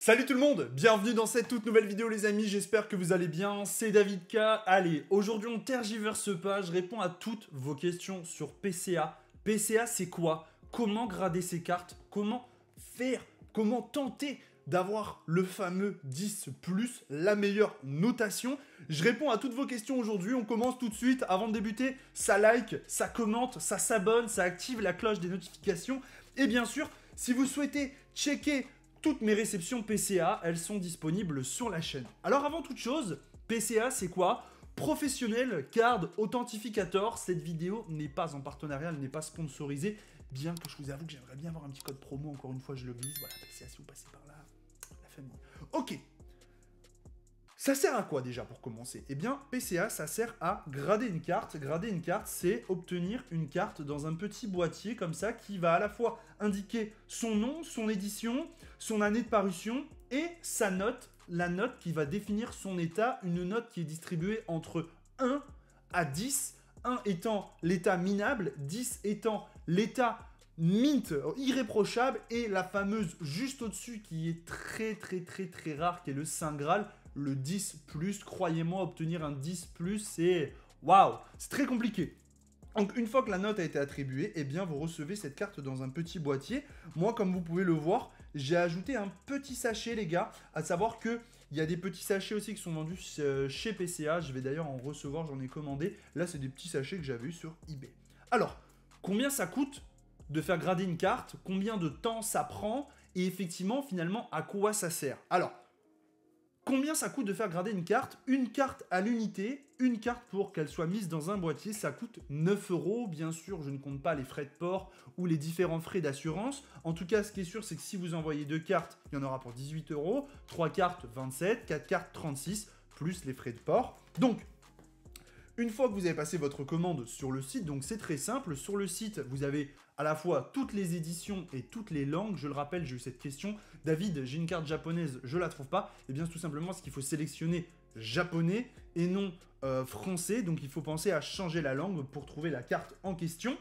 Salut tout le monde, bienvenue dans cette toute nouvelle vidéo les amis, j'espère que vous allez bien, c'est David K. Allez, aujourd'hui on tergiverse pas, je réponds à toutes vos questions sur PCA. PCA c'est quoi? Comment grader ses cartes? Comment faire? Comment tenter d'avoir le fameux 10+, la meilleure notation? Je réponds à toutes vos questions aujourd'hui, on commence tout de suite. Avant de débuter, ça like, ça commente, ça s'abonne, ça active la cloche des notifications. Et bien sûr, si vous souhaitez checker toutes mes réceptions PCA, elles sont disponibles sur la chaîne. Alors avant toute chose, PCA c'est quoi? Professionnel Card Authentificator. Cette vidéo n'est pas en partenariat, elle n'est pas sponsorisée, bien que je vous avoue que j'aimerais bien avoir un petit code promo, encore une fois je le glisse. Voilà, PCA si vous passez par là, la famille. Ok. Ça sert à quoi déjà pour commencer? Eh bien, PCA, ça sert à grader une carte. Grader une carte, c'est obtenir une carte dans un petit boîtier comme ça qui va à la fois indiquer son nom, son édition, son année de parution et sa note, la note qui va définir son état, une note qui est distribuée entre 1 à 10, 1 étant l'état minable, 10 étant l'état mint, irréprochable, et la fameuse juste au-dessus qui est très rare, qui est le Saint Graal, le 10+, croyez-moi, obtenir un 10+, c'est waouh, c'est très compliqué. Donc une fois que la note a été attribuée, eh bien vous recevez cette carte dans un petit boîtier. Moi, comme vous pouvez le voir, j'ai ajouté un petit sachet, les gars, à savoir que il y a des petits sachets aussi qui sont vendus chez PCA. Je vais d'ailleurs en recevoir, j'en ai commandé. Là, c'est des petits sachets que j'avais eu sur eBay. Alors, combien ça coûte de faire grader une carte? Combien de temps ça prend? Et effectivement, finalement, à quoi ça sert? Alors, combien ça coûte de faire grader une carte? Une carte à l'unité, une carte pour qu'elle soit mise dans un boîtier, ça coûte 9 €. Bien sûr, je ne compte pas les frais de port ou les différents frais d'assurance. En tout cas, ce qui est sûr, c'est que si vous envoyez 2 cartes, il y en aura pour 18 €, 3 cartes 27, 4 cartes 36, plus les frais de port. Donc, une fois que vous avez passé votre commande sur le site, donc c'est très simple, sur le site, vous avez à la fois toutes les éditions et toutes les langues. Je le rappelle, j'ai eu cette question. David, j'ai une carte japonaise, je la trouve pas. Eh bien, tout simplement, c'est qu'il faut sélectionner japonais et non français. Donc, il faut penser à changer la langue pour trouver la carte en question.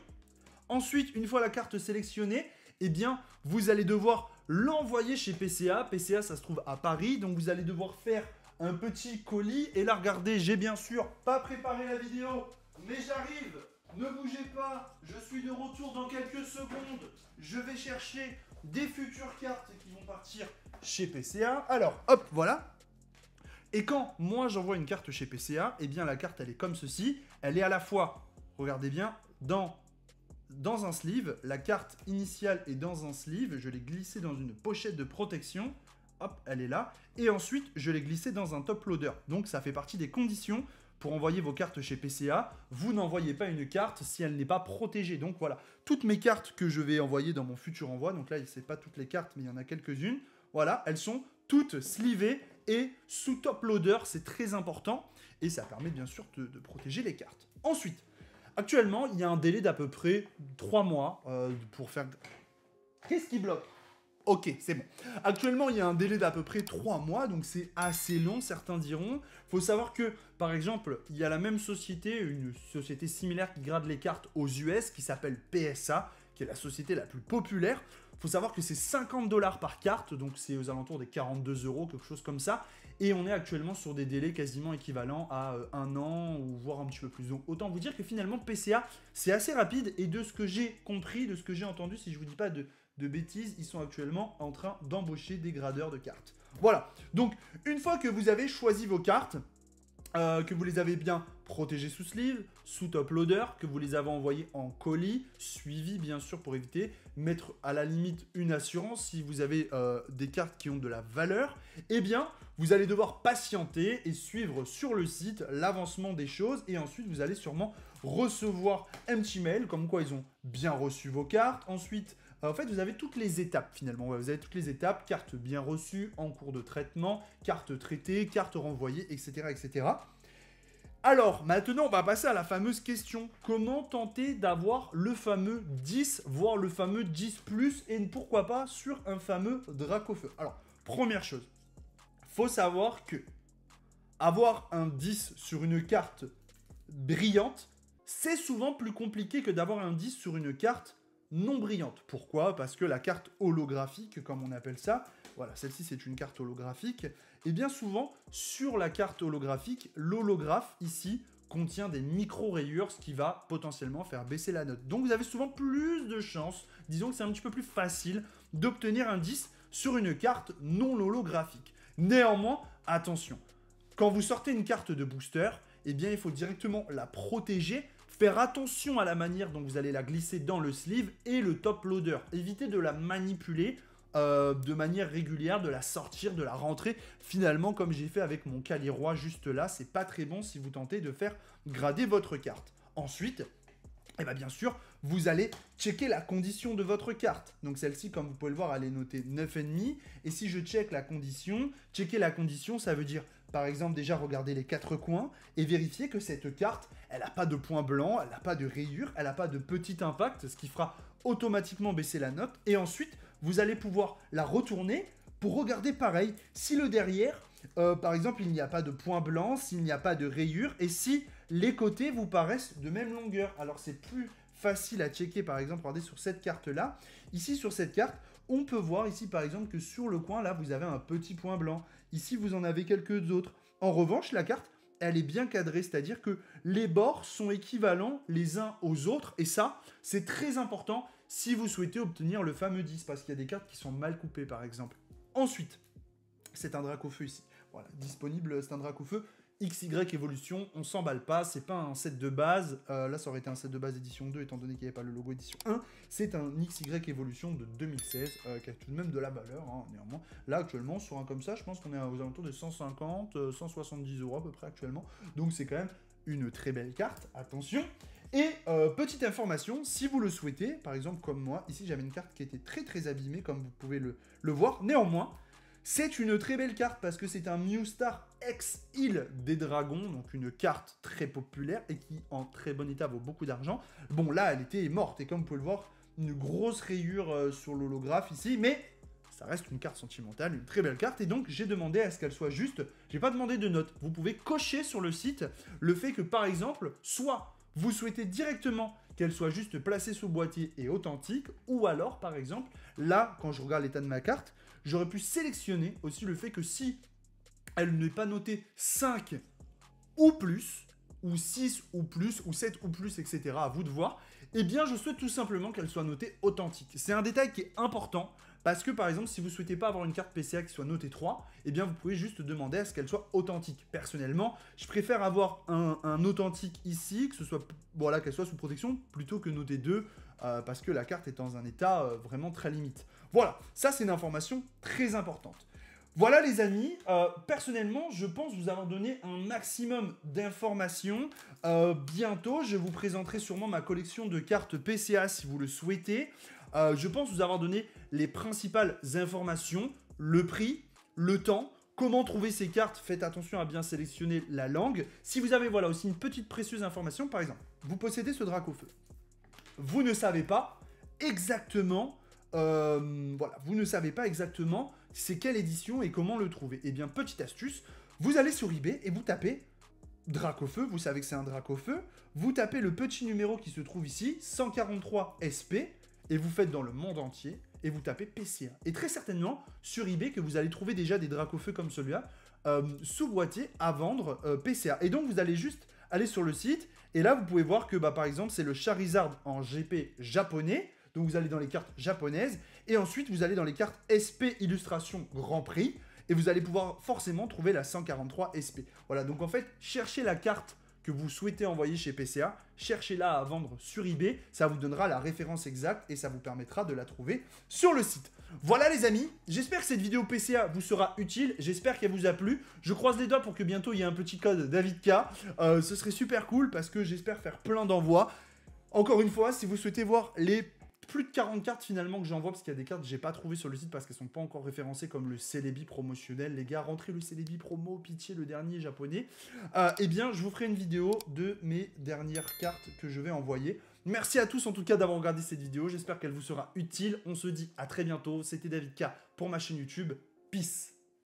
Ensuite, une fois la carte sélectionnée, eh bien, vous allez devoir l'envoyer chez PCA. PCA, ça se trouve à Paris. Donc, vous allez devoir faire un petit colis. Et là, regardez, j'ai bien sûr pas préparé la vidéo, mais j'arrive. Ne bougez pas, je suis de retour dans quelques secondes. Je vais chercher des futures cartes qui vont partir chez PCA. Alors, hop, voilà. Et quand moi j'envoie une carte chez PCA, eh bien la carte elle est comme ceci. Elle est à la fois, regardez bien, dans un sleeve. La carte initiale est dans un sleeve. Je l'ai glissée dans une pochette de protection. Hop, elle est là. Et ensuite, je l'ai glissée dans un top loader. Donc ça fait partie des conditions pour envoyer vos cartes chez PCA. Vous n'envoyez pas une carte si elle n'est pas protégée. Donc voilà, toutes mes cartes que je vais envoyer dans mon futur envoi, donc là, c'est pas toutes les cartes, mais il y en a quelques-unes. Voilà, elles sont toutes slivées et sous top loader, c'est très important. Et ça permet bien sûr de protéger les cartes. Ensuite, actuellement, il y a un délai d'à peu près 3 mois pour faire... Qu'est-ce qui bloque? Ok, c'est bon. Actuellement, il y a un délai d'à peu près 3 mois, donc c'est assez long, certains diront. Il faut savoir que, par exemple, il y a la même société, une société similaire qui grade les cartes aux US, qui s'appelle PSA, qui est la société la plus populaire. Il faut savoir que c'est 50 $ par carte, donc c'est aux alentours des 42 €, quelque chose comme ça. Et on est actuellement sur des délais quasiment équivalents à 1 an, ou voire un petit peu plus. Donc autant vous dire que finalement, PCA, c'est assez rapide. Et de ce que j'ai compris, de ce que j'ai entendu, si je vous dis pas de bêtises, ils sont actuellement en train d'embaucher des gradeurs de cartes. Voilà, donc une fois que vous avez choisi vos cartes, que vous les avez bien protégées sous sleeve, sous top loader, que vous les avez envoyées en colis, suivi bien sûr pour éviter, mettre à la limite une assurance si vous avez des cartes qui ont de la valeur, eh bien vous allez devoir patienter et suivre sur le site l'avancement des choses, et ensuite vous allez sûrement recevoir un petit mail comme quoi ils ont bien reçu vos cartes. Ensuite, en fait, vous avez toutes les étapes finalement. Ouais, vous avez toutes les étapes, carte bien reçue, en cours de traitement, carte traitée, carte renvoyée, etc., etc. Alors, maintenant, on va passer à la fameuse question. Comment tenter d'avoir le fameux 10, voire le fameux 10+, et pourquoi pas sur un fameux Dracofeu? Alors, première chose, faut savoir que avoir un 10 sur une carte brillante, c'est souvent plus compliqué que d'avoir un 10 sur une carte non brillante. Pourquoi? Parce que la carte holographique, comme on appelle ça, voilà, celle-ci c'est une carte holographique, et bien souvent, sur la carte holographique, l'holographe ici contient des micro-rayures, ce qui va potentiellement faire baisser la note. Donc vous avez souvent plus de chances, disons que c'est un petit peu plus facile d'obtenir un 10 sur une carte non holographique. Néanmoins, attention, quand vous sortez une carte de booster, eh bien il faut directement la protéger, faire attention à la manière dont vous allez la glisser dans le sleeve et le top loader. Évitez de la manipuler de manière régulière, de la sortir, de la rentrer. Finalement, comme j'ai fait avec mon Caliroy juste là, c'est pas très bon si vous tentez de faire grader votre carte. Ensuite, et bien, bien sûr, vous allez checker la condition de votre carte. Donc celle-ci, comme vous pouvez le voir, elle est notée 9,5. Et si je check la condition, checker la condition, ça veut dire, par exemple, déjà regarder les 4 coins et vérifier que cette carte, elle n'a pas de point blanc, elle n'a pas de rayure, elle n'a pas de petit impact, ce qui fera automatiquement baisser la note. Et ensuite, vous allez pouvoir la retourner pour regarder pareil, si le derrière, par exemple, il n'y a pas de point blanc, s'il n'y a pas de rayure, et si les côtés vous paraissent de même longueur. Alors c'est plus facile à checker, par exemple, regardez sur cette carte-là. Ici, sur cette carte, on peut voir ici, par exemple, que sur le coin, là, vous avez un petit point blanc. Ici, vous en avez quelques autres. En revanche, la carte, elle est bien cadrée, c'est-à-dire que les bords sont équivalents les uns aux autres, et ça, c'est très important si vous souhaitez obtenir le fameux 10, parce qu'il y a des cartes qui sont mal coupées, par exemple. Ensuite, c'est un Dracofeu ici. Voilà, disponible, c'est un Dracofeu XY Evolution, on s'emballe pas, c'est pas un set de base, là ça aurait été un set de base édition 2 étant donné qu'il n'y avait pas le logo édition 1, c'est un XY Evolution de 2016 qui a tout de même de la valeur, hein, néanmoins. Là actuellement sur un comme ça, je pense qu'on est aux alentours de 150, 170 € à peu près actuellement, donc c'est quand même une très belle carte, attention. Et petite information, si vous le souhaitez, par exemple comme moi, ici j'avais une carte qui était très abîmée comme vous pouvez le voir, néanmoins, c'est une très belle carte parce que c'est un Mewstar X Île des Dragons, donc une carte très populaire et qui en très bon état vaut beaucoup d'argent. Bon là elle était morte et comme vous pouvez le voir, une grosse rayure sur l'holographe ici, mais ça reste une carte sentimentale, une très belle carte et donc j'ai demandé à ce qu'elle soit juste, j'ai pas demandé de note, vous pouvez cocher sur le site le fait que par exemple, soit vous souhaitez directement qu'elle soit juste placée sous boîtier et authentique, ou alors, par exemple, là, quand je regarde l'état de ma carte, j'aurais pu sélectionner aussi le fait que si elle n'est pas notée 5 ou plus, ou 6 ou plus, ou 7 ou plus, etc., à vous de voir, eh bien, je souhaite tout simplement qu'elle soit notée authentique. C'est un détail qui est important, parce que, par exemple, si vous ne souhaitez pas avoir une carte PCA qui soit notée 3, eh bien, vous pouvez juste demander à ce qu'elle soit authentique. Personnellement, je préfère avoir un authentique ici, que ce soit, voilà, qu'elle soit sous protection, plutôt que notée 2, parce que la carte est dans un état vraiment très limite. Voilà, ça, c'est une information très importante. Voilà les amis, personnellement, je pense vous avoir donné un maximum d'informations. Bientôt, je vous présenterai sûrement ma collection de cartes PCA si vous le souhaitez. Je pense vous avoir donné les principales informations, le prix, le temps, comment trouver ces cartes, faites attention à bien sélectionner la langue. Si vous avez voilà, aussi une petite précieuse information, par exemple, vous possédez ce Dracofeu. Vous ne savez pas exactement... voilà, vous ne savez pas exactement c'est quelle édition et comment le trouver. Et bien, petite astuce, vous allez sur eBay et vous tapez Dracofeu, vous savez que c'est un Dracofeu, vous tapez le petit numéro qui se trouve ici, 143 SP, et vous faites dans le monde entier, et vous tapez PCA. Et très certainement, sur eBay, que vous allez trouver déjà des Dracofeu comme celui-là, sous boîtier à vendre PCA. Et donc, vous allez juste aller sur le site, et là, vous pouvez voir que, bah, par exemple, c'est le Charizard en GP japonais. Donc, vous allez dans les cartes japonaises, et ensuite, vous allez dans les cartes SP Illustration Grand Prix, et vous allez pouvoir forcément trouver la 143 SP. Voilà, donc en fait, cherchez la carte que vous souhaitez envoyer chez PCA, cherchez-la à vendre sur eBay, ça vous donnera la référence exacte, et ça vous permettra de la trouver sur le site. Voilà les amis, j'espère que cette vidéo PCA vous sera utile, j'espère qu'elle vous a plu. Je croise les doigts pour que bientôt il y ait un petit code DavidK, ce serait super cool, parce que j'espère faire plein d'envois. Encore une fois, si vous souhaitez voir les plus de 40 cartes finalement que j'envoie, parce qu'il y a des cartes que j'ai pas trouvées sur le site parce qu'elles sont pas encore référencées, comme le Celebi promotionnel. Les gars, rentrez le Celebi promo, pitié, le dernier japonais. Eh bien, je vous ferai une vidéo de mes dernières cartes que je vais envoyer. Merci à tous en tout cas d'avoir regardé cette vidéo, j'espère qu'elle vous sera utile. On se dit à très bientôt, c'était DavidK pour ma chaîne YouTube. Peace.